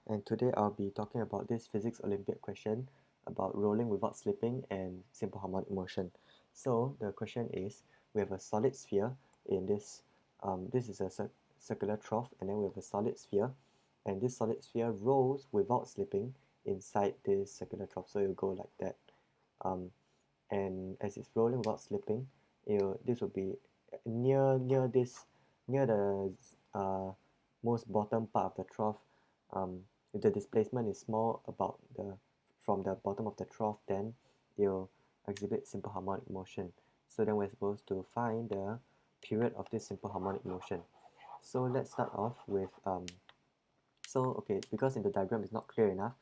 and today I'll be talking about this physics Olympiad question about rolling without slipping and simple harmonic motion. So the question is, we have a solid sphere in this, this is a circular trough, and then we have a solid sphere, and this solid sphere rolls without slipping inside this circular trough, so it'll go like that. Um, and as it's rolling without slipping, this will be near this near the most bottom part of the trough. If the displacement is small about the from the bottom of the trough, then they'll exhibit simple harmonic motion. So then we're supposed to find the period of this simple harmonic motion. So let's start off with okay, because in the diagram it's not clear enough.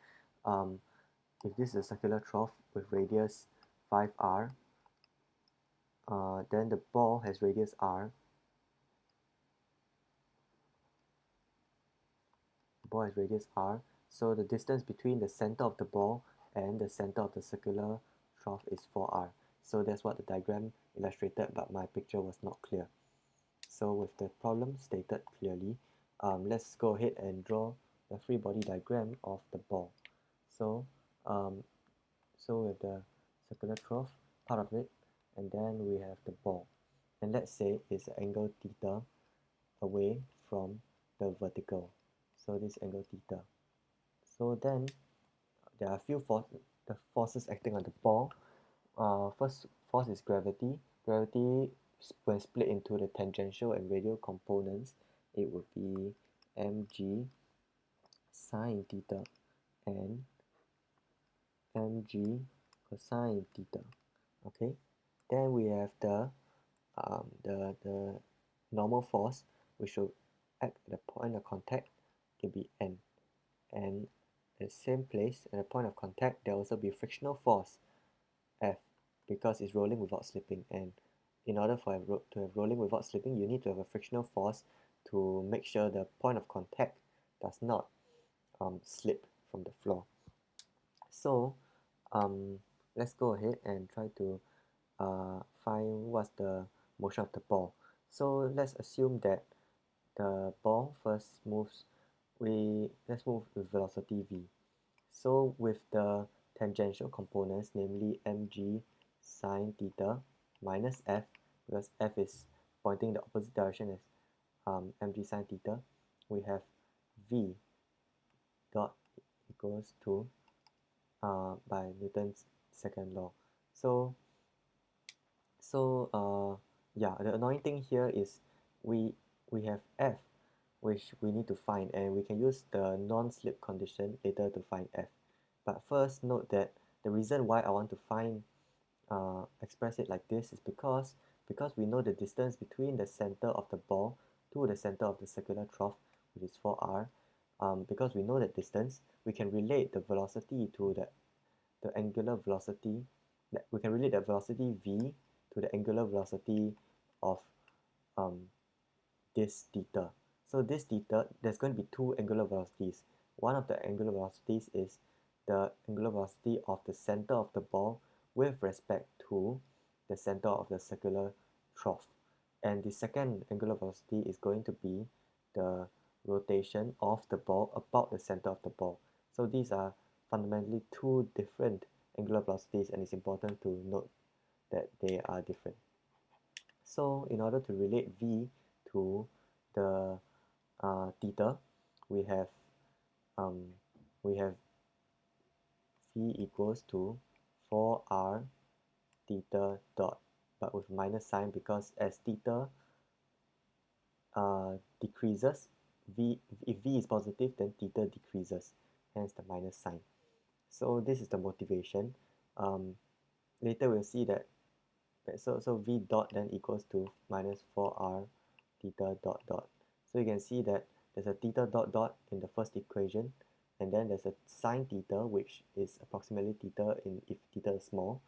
um, if this is a circular trough with radius 5r, then the ball has radius r. The ball has radius r, so the distance between the center of the ball and the center of the circular trough is 4r. So that's what the diagram illustrated, but my picture was not clear. So with the problem stated clearly, let's go ahead and draw the free body diagram of the ball. So um, with the circular trough, part of it, and then we have the ball. And let's say it's an angle theta away from the vertical. So this angle theta. So then there are a few the forces acting on the ball. First force is gravity. Gravity, when split into the tangential and radial components, it would be mg sine theta and mg cosine theta. Okay, then we have the normal force, which will act at the point of contact, can be N. And at the same place, at the point of contact, there will also be frictional force, F, because it's rolling without slipping. And in order for to have rolling without slipping, you need to have a frictional force to make sure the point of contact does not slip from the floor. So let's go ahead and try to find what's the motion of the ball. So let's assume that the ball first moves, let's move with velocity v. So with the tangential components, namely mg sine theta minus f, because f is pointing the opposite direction as mg sine theta, we have v dot equals to by Newton's second law. So yeah, the annoying thing here is we have f, which we need to find, and we can use the non-slip condition later to find f. But first note that the reason why I want to find express it like this is because we know the distance between the center of the ball to the center of the circular trough, which is 4r. Because we know that distance, we can relate the velocity to the angular velocity. We can relate the velocity v to the angular velocity of um, this theta. So this theta, there's going to be two angular velocities. One of the angular velocities is the angular velocity of the center of the ball with respect to the center of the circular trough. And the second angular velocity is going to be the rotation of the ball about the center of the ball. So these are fundamentally two different angular velocities, and it's important to note that they are different. So in order to relate v to the theta, we have um, v equals to 4r theta dot, but with minus sign, because as theta decreases, if v is positive, then theta decreases, hence the minus sign. So this is the motivation. Later we'll see that so v dot then equals to minus 4r theta dot dot. So you can see that there's a theta dot dot in the first equation, and then there's a sine theta, which is approximately theta if theta is small,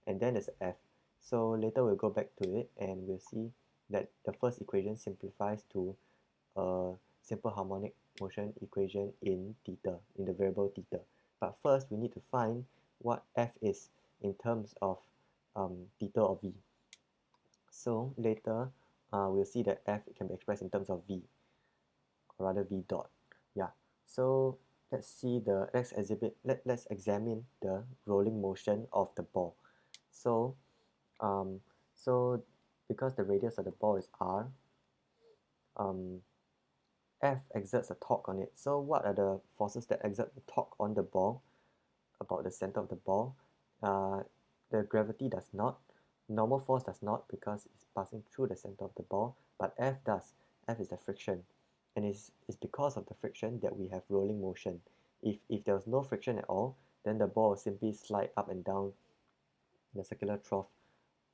and then there's f. So later we'll go back to it and we'll see that the first equation simplifies to a simple harmonic motion equation in theta, in the variable theta. But first we need to find what f is in terms of theta or v. So later we'll see that f can be expressed in terms of v, or rather v dot. Yeah, so let's examine the rolling motion of the ball. So um, so because the radius of the ball is r, F exerts a torque on it. So what are the forces that exert the torque on the ball about the center of the ball? The gravity does not, normal force does not because it's passing through the center of the ball, but F does. F is the friction, and it's because of the friction that we have rolling motion. If there was no friction at all, then the ball will simply slide up and down the circular trough,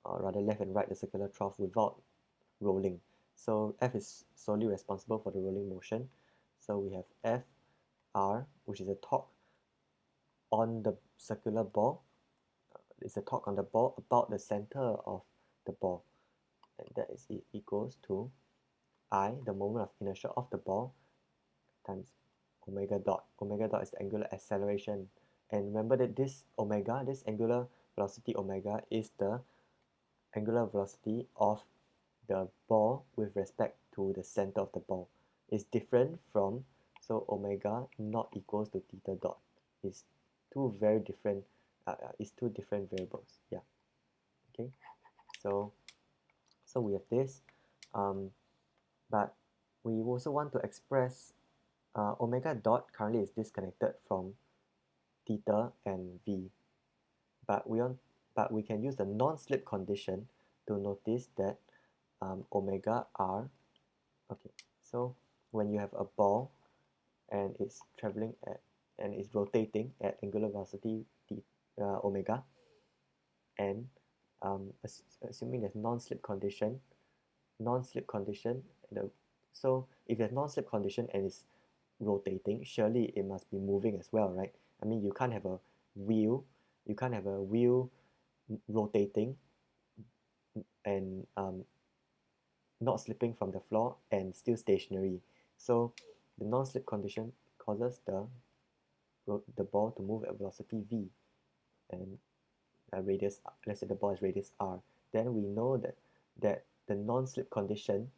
or rather left and right the circular trough without rolling. So F is solely responsible for the rolling motion. So we have F R, which is a torque on the circular ball. It's a torque on the ball about the center of the ball, and that is equals to I, the moment of inertia of the ball, times omega dot. Omega dot is the angular acceleration, and remember that this omega, this angular velocity omega, is the angular velocity of the ball with respect to the center of the ball. Is different from, so omega not equals to theta dot. Is two very different, is two different variables. Yeah. Okay. So we have this, but we also want to express omega dot currently is disconnected from theta and v, but we can use the non-slip condition to notice that omega r. Okay, so when you have a ball and it's traveling at and it's rotating at angular velocity omega, and assuming there's non-slip condition, the so if there's non-slip condition and it's rotating, surely it must be moving as well, right? I mean, you can't have a wheel rotating and not slipping from the floor and still stationary. So the non-slip condition causes the ball to move at velocity v and radius, let's say the ball is radius r. Then we know that the non-slip condition,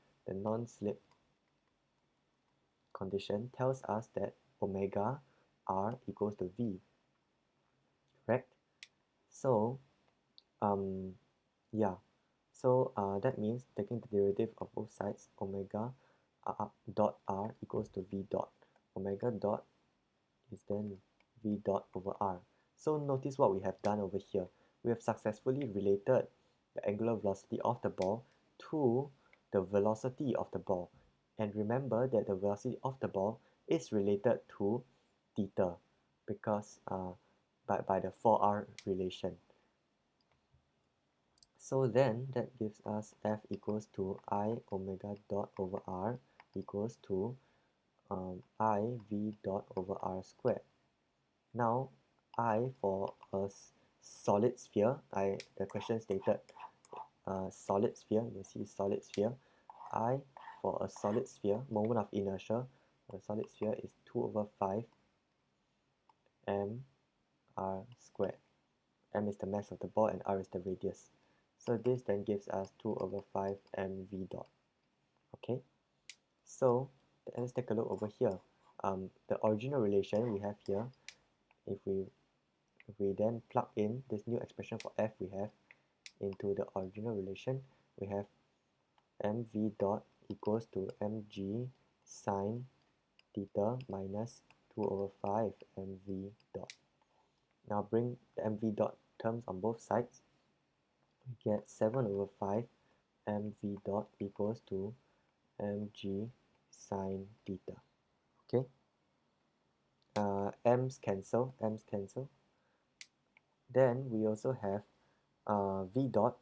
tells us that omega r equals to v, correct? So yeah, so that means taking the derivative of both sides, omega dot r equals to v dot. Omega dot is then v dot over r. So notice what we have done over here. We have successfully related the angular velocity of the ball to the velocity of the ball. And remember that the velocity of the ball is related to theta because by the 4r relation. So then that gives us F equals to I omega dot over R equals to I V dot over R squared. Now I, for a solid sphere, the question stated solid sphere, you see solid sphere. I, for a solid sphere, moment of inertia, a solid sphere is 2 over 5 m r squared. M is the mass of the ball and r is the radius. So this then gives us 2 over 5 mv dot. Okay, so let's take a look over here. The original relation we have here, if we then plug in this new expression for f we have into the original relation, we have mv dot equals to mg sine theta minus 2 over 5 mv dot. Now bring the mv dot terms on both sides. We get 7 over 5 mv dot equals to mg sine theta. Okay, m's cancel. Then we also have v dot.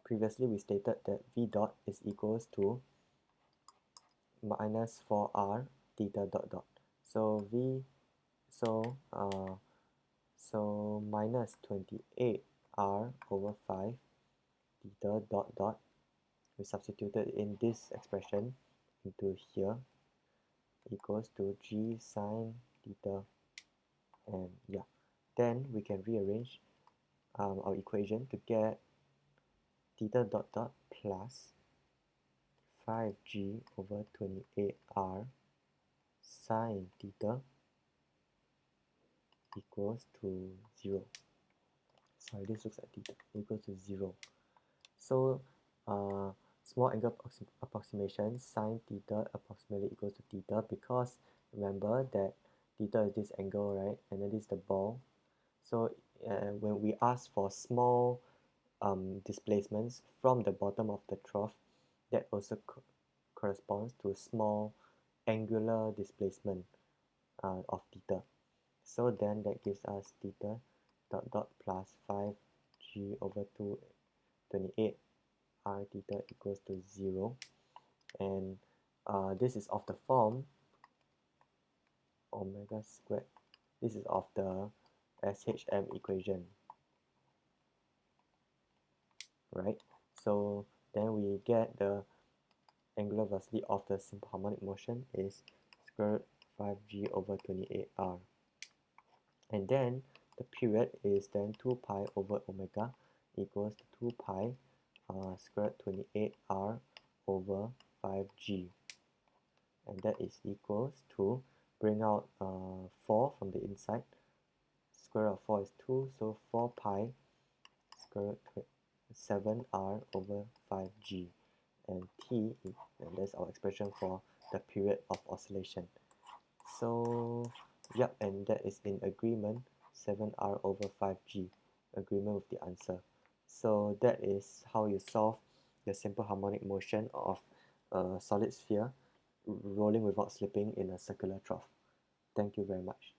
Previously we stated that v dot is equals to minus 4r theta dot dot. So so minus 28r over 5 theta dot dot. We substituted in this expression into here equals to g sine theta, and yeah, then we can rearrange our equation to get theta dot dot plus 5g over 28r sine theta equals to 0. Sorry, this looks like theta equals to 0. So small angle approximation, sine theta approximately equals to theta, because remember that theta is this angle, right? And then this is the ball. So when we ask for small displacements from the bottom of the trough, that also corresponds to small angular displacement of theta. So then that gives us theta dot dot plus 5g over 228 r theta equals to 0. And this is of the form omega squared. This is of the SHM equation, right? So then we get the angular velocity of the simple harmonic motion is square root 5g over 28r. And then the period is then 2 pi over omega equals to 2 pi square root 28r over 5g. And that is equals to, bring out 4 from the inside. Square root of 4 is 2, so 4 pi square root 7r over 5g. And t, and that's our expression for the period of oscillation. So yep, and that is in agreement, 7r over 5g, agreement with the answer. So that is how you solve the simple harmonic motion of a solid sphere rolling without slipping in a circular trough. Thank you very much.